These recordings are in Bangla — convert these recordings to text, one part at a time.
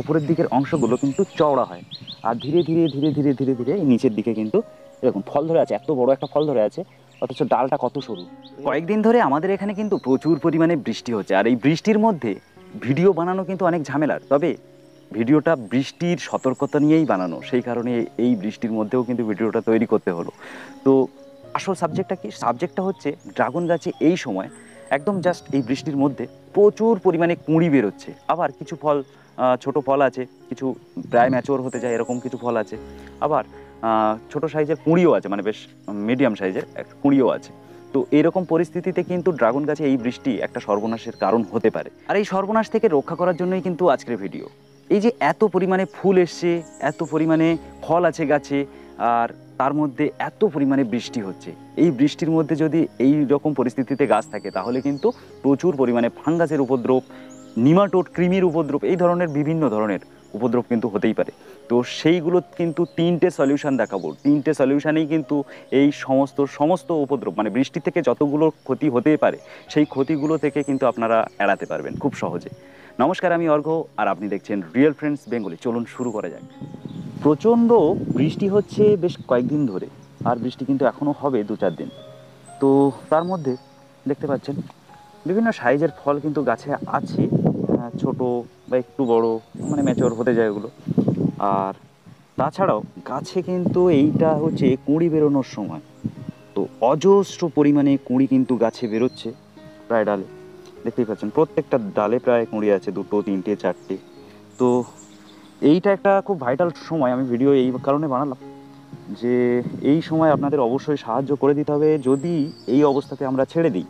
উপরের দিকের অংশগুলো কিন্তু চওড়া হয়, আর ধীরে ধীরে ধীরে ধীরে ধীরে ধীরে এই নিচের দিকে কিন্তু এরকম ফল ধরে আছে, এত বড় একটা ফল ধরে আছে, অথচ ডালটা কত সরু। কয়েকদিন ধরে আমাদের এখানে কিন্তু প্রচুর পরিমাণে বৃষ্টি হচ্ছে, আর এই বৃষ্টির মধ্যে ভিডিও বানানো কিন্তু অনেক ঝামেলার। তবে ভিডিওটা বৃষ্টির সতর্কতা নিয়েই বানানো, সেই কারণে এই বৃষ্টির মধ্যেও কিন্তু ভিডিওটা তৈরি করতে হলো। তো আসল সাবজেক্টটা কি? সাবজেক্টটা হচ্ছে ড্রাগন গাছে এই সময় একদম জাস্ট এই বৃষ্টির মধ্যে প্রচুর পরিমাণে কুঁড়ি বেরোচ্ছে। আবার কিছু ফল, ছোট ফল আছে, কিছু প্রায় ম্যাচিওর হতে যায় এরকম কিছু ফল আছে, আবার ছোট সাইজের কুঁড়িও আছে, মানে বেশ মিডিয়াম সাইজের কুঁড়িও আছে। তো এরকম পরিস্থিতিতে কিন্তু ড্রাগন গাছে এই বৃষ্টি একটা সর্বনাশের কারণ হতে পারে, আর এই সর্বনাশ থেকে রক্ষা করার জন্যই কিন্তু আজকের ভিডিও। এই যে এত পরিমাণে ফুল এসছে, এত পরিমাণে ফল আছে গাছে, আর তার মধ্যে এত পরিমাণে বৃষ্টি হচ্ছে, এই বৃষ্টির মধ্যে যদি এই রকম পরিস্থিতিতে গাছ থাকে তাহলে কিন্তু প্রচুর পরিমাণে ফাঙ্গাসের উপদ্রব, নিমাটোড, কৃমির উপদ্রব, এই ধরনের বিভিন্ন ধরনের উপদ্রব কিন্তু হতেই পারে। তো সেইগুলো কিন্তু তিনটে সলিউশন দেখাবো, তিনটে সলিউশনেই কিন্তু এই সমস্ত উপদ্রব, মানে বৃষ্টি থেকে যতগুলো ক্ষতি হতে পারে সেই ক্ষতিগুলো থেকে কিন্তু আপনারা এড়াতে পারবেন খুব সহজে। নমস্কার, আমি অর্ঘ্য, আর আপনি দেখছেন রিয়েল ফ্রেন্ডস বেঙ্গলি। চলুন শুরু করা যাক। প্রচণ্ড বৃষ্টি হচ্ছে বেশ কয়েকদিন ধরে, আর বৃষ্টি কিন্তু এখনও হবে 2-4 দিন। তো তার মধ্যে দেখতে পাচ্ছেন বিভিন্ন সাইজের ফল কিন্তু গাছে আছে, ছোট বা একটু বড়, মানে ম্যাচিওর হতে যায় ওগুলো। আর তাছাড়াও গাছে কিন্তু এইটা হচ্ছে কুঁড়ি বেরোনোর সময়, তো অজস্র পরিমাণে কুঁড়ি কিন্তু গাছে বেরোচ্ছে। প্রায় ডালে দেখতেই পাচ্ছেন, প্রত্যেকটা ডালে প্রায় কুঁড়ি আছে, 2, 3, 4টে। তো এইটা একটা খুব ভাইটাল সময়, আমি ভিডিও এই কারণে বানালাম যে এই সময় আপনাদের অবশ্যই সাহায্য করে দিতে হবে। যদি এই অবস্থাতে আমরা ছেড়ে দিই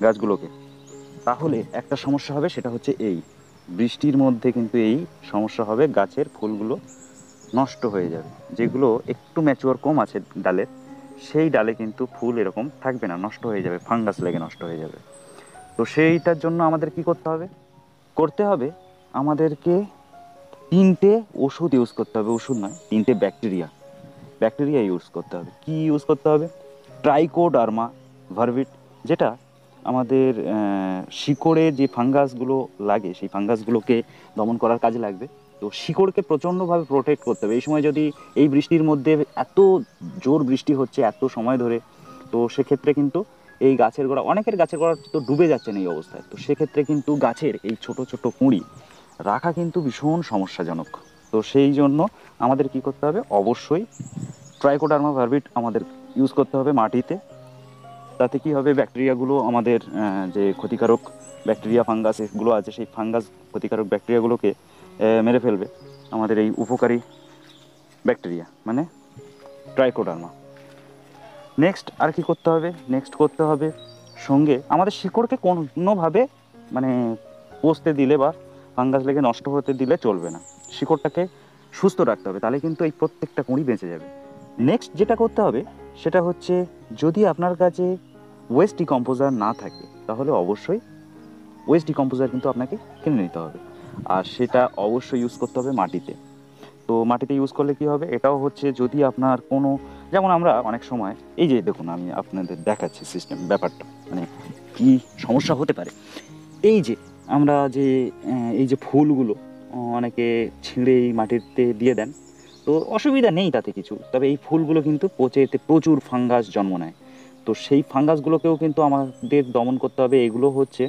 গাছগুলোকে, তাহলে একটা সমস্যা হবে, সেটা হচ্ছে এই বৃষ্টির মধ্যে কিন্তু এই সমস্যা হবে, গাছের ফুলগুলো নষ্ট হয়ে যাবে। যেগুলো একটু ম্যাচিওর কম আছে ডালের, সেই ডালে কিন্তু ফুল এরকম থাকবে না, নষ্ট হয়ে যাবে, ফাঙ্গাস লেগে নষ্ট হয়ে যাবে। তো সেইটার জন্য আমাদের কি করতে হবে আমাদেরকে তিনটে ওষুধ ইউজ করতে হবে। ওষুধ নয়, তিনটে ব্যাকটেরিয়া ইউজ করতে হবে। কি ইউজ করতে হবে? ট্রাইকোডার্মা ভার্বিট, যেটা আমাদের শিকড়ে যে ফাঙ্গাসগুলো লাগে সেই ফাঙ্গাসগুলোকে দমন করার কাজে লাগবে। তো শিকড়কে প্রচণ্ডভাবে প্রোটেক্ট করতে হবে এই সময়। যদি এই বৃষ্টির মধ্যে এত জোর বৃষ্টি হচ্ছে এত সময় ধরে, তো সেক্ষেত্রে কিন্তু এই গাছের গোড়া, অনেকের গাছের গোড়া তো ডুবে যাচ্ছেন এই অবস্থায়, তো সেক্ষেত্রে কিন্তু গাছের এই ছোট ছোট কুঁড়ি রাখা কিন্তু ভীষণ সমস্যাজনক। তো সেই জন্য আমাদের কি করতে হবে? অবশ্যই ট্রাইকোডার্মা ভার্বিট আমাদের ইউজ করতে হবে মাটিতে। তাতে কি হবে? ব্যাকটেরিয়াগুলো, আমাদের যে ক্ষতিকারক ব্যাকটেরিয়া ফাঙ্গাস এগুলো আছে, সেই ফাঙ্গাস ক্ষতিকারক ব্যাকটেরিয়াগুলোকে মেরে ফেলবে আমাদের এই উপকারী ব্যাকটেরিয়া, মানে ট্রাইকোডার্মা। নেক্সট আর কি করতে হবে? নেক্সট করতে হবে সঙ্গে আমাদের শিকড়কে কোনোভাবে মানে পচতে দিলে বা ফাঙ্গাস লেগে নষ্ট হতে দিলে চলবে না। শিকড়টাকে সুস্থ রাখতে হবে, তাহলে কিন্তু এই প্রত্যেকটা কুঁড়ি বেঁচে যাবে। নেক্সট যেটা করতে হবে সেটা হচ্ছে, যদি আপনার কাছে ওয়েস্ট ডিকম্পোজার না থাকে তাহলে অবশ্যই ওয়েস্ট ডিকম্পোজার কিন্তু আপনাকে কিনে নিতে হবে, আর সেটা অবশ্যই ইউজ করতে হবে মাটিতে। তো মাটিতে ইউজ করলে কি হবে? এটাও হচ্ছে, যদি আপনার কোনো, যেমন আমরা অনেক সময়, এই যে দেখুন আমি আপনাদের দেখাচ্ছি সিস্টেম ব্যাপারটা, মানে কি সমস্যা হতে পারে। এই যে আমরা যে এই যে ফুলগুলো অনেকে ছিঁড়ে এই মাটিতে দিয়ে দেন, তো অসুবিধা নেই তাতে কিছু, তবে এই ফুলগুলো কিন্তু পচে এতে প্রচুর ফাঙ্গাস জন্ম নেয়। তো সেই ফাঙ্গাসগুলোকেও কিন্তু আমাদের দমন করতে হবে। এগুলো হচ্ছে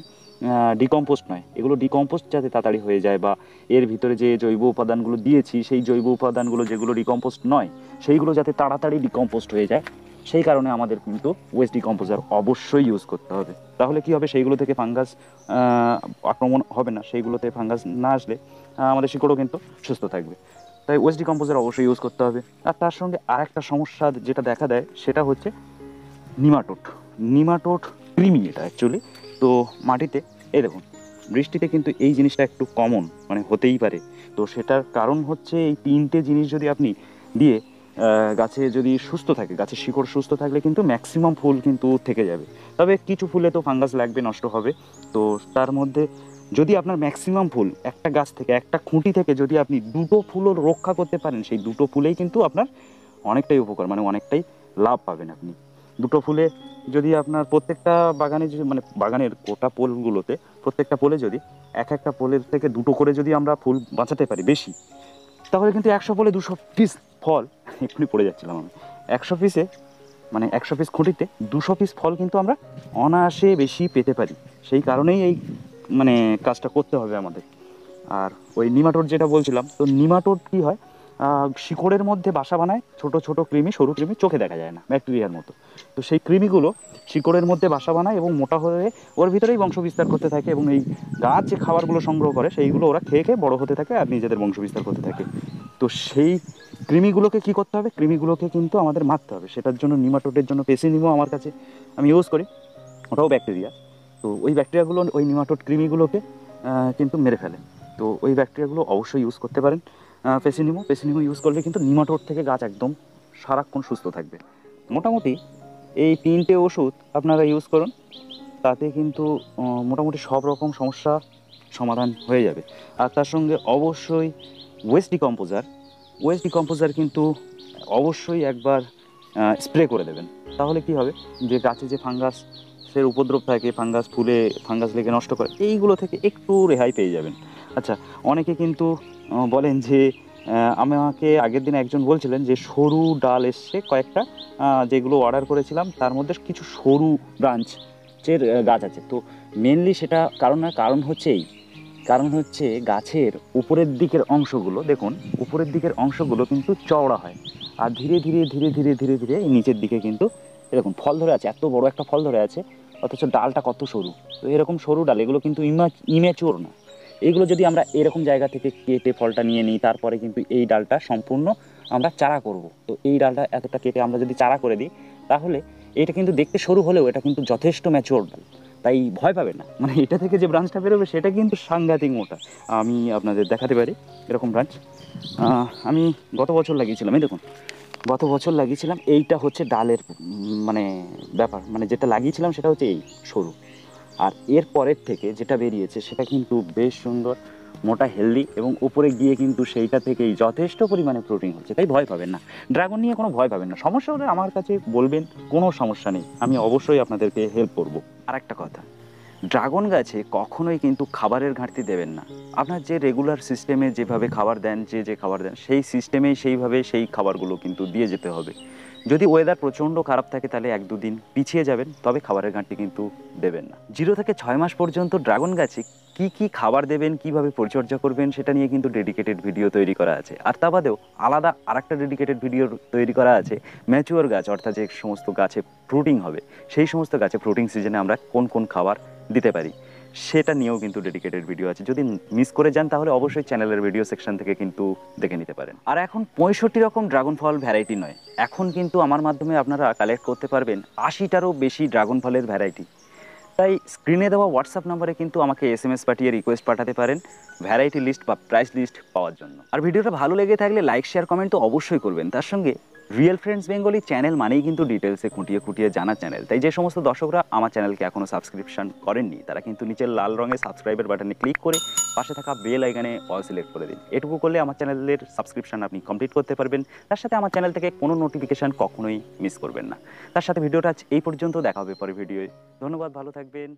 ডিকম্পোস্ট নয়, এগুলো ডিকম্পোস্ট যাতে তাড়াতাড়ি হয়ে যায়, বা এর ভিতরে যে জৈব উপাদানগুলো দিয়েছি সেই জৈব উপাদানগুলো যেগুলো ডিকম্পোস্ট নয় সেইগুলো যাতে তাড়াতাড়ি ডিকম্পোস্ট হয়ে যায়, সেই কারণে আমাদের কিন্তু ওয়েস্ট ডিকম্পোজার অবশ্যই ইউজ করতে হবে। তাহলে কি হবে? সেইগুলো থেকে ফাঙ্গাস আক্রমণ হবে না, সেইগুলোতে ফাঙ্গাস না আসলে আমাদের শিকড়ও কিন্তু সুস্থ থাকবে। তাই ওয়েস্ট ডিকম্পোজার অবশ্যই ইউজ করতে হবে। আর তার সঙ্গে আর একটা সমস্যা যেটা দেখা দেয় সেটা হচ্ছে নিমাটোড কৃমি, এটা অ্যাকচুয়ালি। তো মাটিতে, এই দেখুন, বৃষ্টিতে কিন্তু এই জিনিসটা একটু কমন, মানে হতেই পারে। তো সেটার কারণ হচ্ছে এই তিনটে জিনিস যদি আপনি দিয়ে গাছে যদি সুস্থ থাকে, গাছের শিকড় সুস্থ থাকলে কিন্তু ম্যাক্সিমাম ফুল কিন্তু থেকে যাবে। তবে কিছু ফুলে তো ফাঙ্গাস লাগবে, নষ্ট হবে। তো তার মধ্যে যদি আপনার ম্যাক্সিমাম ফুল একটা গাছ থেকে, একটা খুঁটি থেকে যদি আপনি দুটো ফুলও রক্ষা করতে পারেন, সেই দুটো ফুলেই কিন্তু আপনার অনেকটাই উপকার, মানে অনেকটাই লাভ পাবেন আপনি। দুটো ফুলে যদি আপনার প্রত্যেকটা বাগানে যদি মানে বাগানের গোটা পোলগুলোতে প্রত্যেকটা পোলে যদি একটা পোলের থেকে দুটো করে যদি আমরা ফুল বাঁচাতে পারি বেশি, তাহলে কিন্তু 100 পোলে 200 পিস ফল, এক্ষুনি পড়ে যাচ্ছিলাম আমি, 100 পিসে মানে 100 পিস খুঁটিতে 200 পিস ফল কিন্তু আমরা অনায়াসে বেশি পেতে পারি। সেই কারণেই এই মানে কাজটা করতে হবে আমাদের। আর ওই নিমাটোড যেটা বলছিলাম, তো নিমাটোড কী হয়, শিকড়ের মধ্যে বাসা বানায় ছোট ছোট কৃমি, সরু কৃমি, চোখে দেখা যায় না, ব্যাকটেরিয়ার মতো। তো সেই কৃমিগুলো শিকড়ের মধ্যে বাসা বানায় এবং মোটা হয়ে ওর ভিতরেই বংশ বিস্তার করতে থাকে, এবং এই গাছ যে খাবারগুলো সংগ্রহ করে সেইগুলো ওরা খেয়ে খেয়ে বড়ো হতে থাকে আর নিজেদের বংশ বিস্তার করতে থাকে। তো সেই কৃমিগুলোকে কী করতে হবে, কৃমিগুলোকে কিন্তু আমাদের মারতে হবে। সেটার জন্য নিমাটোডের জন্য পেসিনিমো আমার কাছে আমি ইউজ করি, ওটাও ব্যাকটেরিয়া। তো ওই ব্যাকটেরিয়াগুলো ওই নিমাটোড কৃমিগুলোকে কিন্তু মেরে ফেলে। তো ওই ব্যাকটেরিয়াগুলো অবশ্যই ইউজ করতে পারেন। পেসিনিমো ইউজ করলে কিন্তু নিমাটোড থেকে গাছ একদম সারাক্ষণ সুস্থ থাকবে। মোটামুটি এই 3টে ওষুধ আপনারা ইউজ করুন, তাতে কিন্তু মোটামুটি সব রকম সমস্যা সমাধান হয়ে যাবে। আর তার সঙ্গে অবশ্যই ওয়েস্ট ডিকম্পোজার কিন্তু অবশ্যই একবার স্প্রে করে দেবেন। তাহলে কি হবে, যে গাছে যে ফাঙ্গাসের উপদ্রব থাকে, ফাঙ্গাস লেগে নষ্ট করে, এইগুলো থেকে একটু রেহাই পেয়ে যাবেন। আচ্ছা, অনেকে কিন্তু বলেন যে আমাকে আগের দিন একজন বলছিলেন যে সরু ডাল এসছে কয়েকটা, যেগুলো অর্ডার করেছিলাম তার মধ্যে কিছু সরু ব্রাঞ্চের গাছ আছে। তো মেনলি সেটা কারণ হচ্ছে গাছের উপরের দিকের অংশগুলো, দেখুন উপরের দিকের অংশগুলো কিন্তু চওড়া হয়, আর ধীরে ধীরে ধীরে ধীরে ধীরে ধীরে এই নিচের দিকে কিন্তু এরকম ফল ধরে আছে, এত বড় একটা ফল ধরে আছে, অথচ ডালটা কত সরু। তো এরকম সরু ডাল, এগুলো কিন্তু ইম্যাচিওর না। এইগুলো যদি আমরা এরকম জায়গা থেকে কেটে ফলটা নিয়ে নিই, তারপরে কিন্তু এই ডালটা সম্পূর্ণ আমরা চারা করব। তো এই ডালটা এতটা কেটে আমরা যদি চারা করে দিই, তাহলে এটা কিন্তু দেখতে সরু হলেও এটা কিন্তু যথেষ্ট ম্যাচিওর ডাল। তাই ভয় পাবে না, মানে এটা থেকে যে ব্রাঞ্চটা বেরোবে সেটা কিন্তু সাংঘাতিক মোটা। আমি আপনাদের দেখাতে পারি এরকম ব্রাঞ্চ। আমি গত বছর লাগিয়েছিলাম, এই দেখুন গত বছর লাগিয়েছিলাম। এইটা হচ্ছে ডালের মানে ব্যাপার, মানে যেটা লাগিয়েছিলাম সেটা হচ্ছে এই সরু। আর এর পরের থেকে যেটা বেরিয়েছে সেটা কিন্তু বেশ সুন্দর, মোটা, হেলদি, এবং উপরে গিয়ে কিন্তু সেইটা থেকেই যথেষ্ট পরিমাণে প্রোটিন হচ্ছে। তাই ভয় পাবেন না, ড্রাগন নিয়ে কোনো ভয় পাবেন না। সমস্যা হলে আমার কাছে বলবেন, কোনো সমস্যা নেই, আমি অবশ্যই আপনাদেরকে হেল্প করব। আর একটা কথা, ড্রাগন গাছে কখনোই কিন্তু খাবারের ঘাটতি দেবেন না। আপনার যে রেগুলার সিস্টেমে যেভাবে খাবার দেন, যে খাবার দেন সেই সিস্টেমেই সেইভাবে সেই খাবারগুলো কিন্তু দিয়ে যেতে হবে। যদি ওয়েদার প্রচণ্ড খারাপ থাকে তাহলে 1-2 দিন পিছিয়ে যাবেন, তবে খাবারের ঘাটতি কিন্তু দেবেন না। 0 থেকে 6 মাস পর্যন্ত ড্রাগন গাছে কি কি খাবার দেবেন, কিভাবে পরিচর্যা করবেন সেটা নিয়ে কিন্তু ডেডিকেটেড ভিডিও তৈরি করা আছে। আর তা বাদেও আলাদা আরেকটা ডেডিকেটেড ভিডিও তৈরি করা আছে ম্যাচিওর গাছ, অর্থাৎ যে সমস্ত গাছে ফ্রুটিং হবে, সেই সমস্ত গাছে ফ্রুটিং সিজনে আমরা কোন কোন খাবার দিতে পারি, সেটা নিয়েও কিন্তু ডেডিকেটেড ভিডিও আছে। যদি মিস করে যান তাহলে অবশ্যই চ্যানেলের ভিডিও সেকশন থেকে কিন্তু দেখে নিতে পারেন। আর এখন 65 রকম ড্রাগন ফল ভ্যারাইটি নয়, এখন কিন্তু আমার মাধ্যমে আপনারা কালেক্ট করতে পারবেন 80টারও বেশি ড্রাগন ফলের ভ্যারাইটি। তাই স্ক্রিনে দেওয়া হোয়াটসঅ্যাপ নাম্বারে কিন্তু আমাকে SMS পাঠিয়ে রিকোয়েস্ট পাঠাতে পারেন ভ্যারাইটি লিস্ট বা প্রাইস লিস্ট পাওয়ার জন্য। আর ভিডিওটা ভালো লেগে থাকলে লাইক, শেয়ার, কমেন্ট তো অবশ্যই করবেন। তার সঙ্গে রিয়েল ফ্রেন্ডস বেঙ্গলি চ্যানেল মানেই কিন্তু ডিটেলসে খুঁটিয়ে খুঁটিয়ে জানা চ্যানেল। তাই যে সমস্ত দর্শকরা আমার চ্যানেলকে এখনও সাবস্ক্রিপশন করেননি, তারা কিন্তু নিচের লাল রঙের সাবস্ক্রাইবের বাটনে ক্লিক করে পাশে থাকা বেল আইকনে অল সিলেক্ট করে দিন। এটুকু করলে আমার চ্যানেলের সাবস্ক্রিপশন আপনি কমপ্লিট করতে পারবেন। তার সাথে আমার চ্যানেল থেকে কোনো নোটিফিকেশান কখনোই মিস করবেন না। তার সাথে ভিডিওটা এই পর্যন্ত, দেখা হবে পরে ভিডিওয়। ধন্যবাদ, ভালো থাকবেন।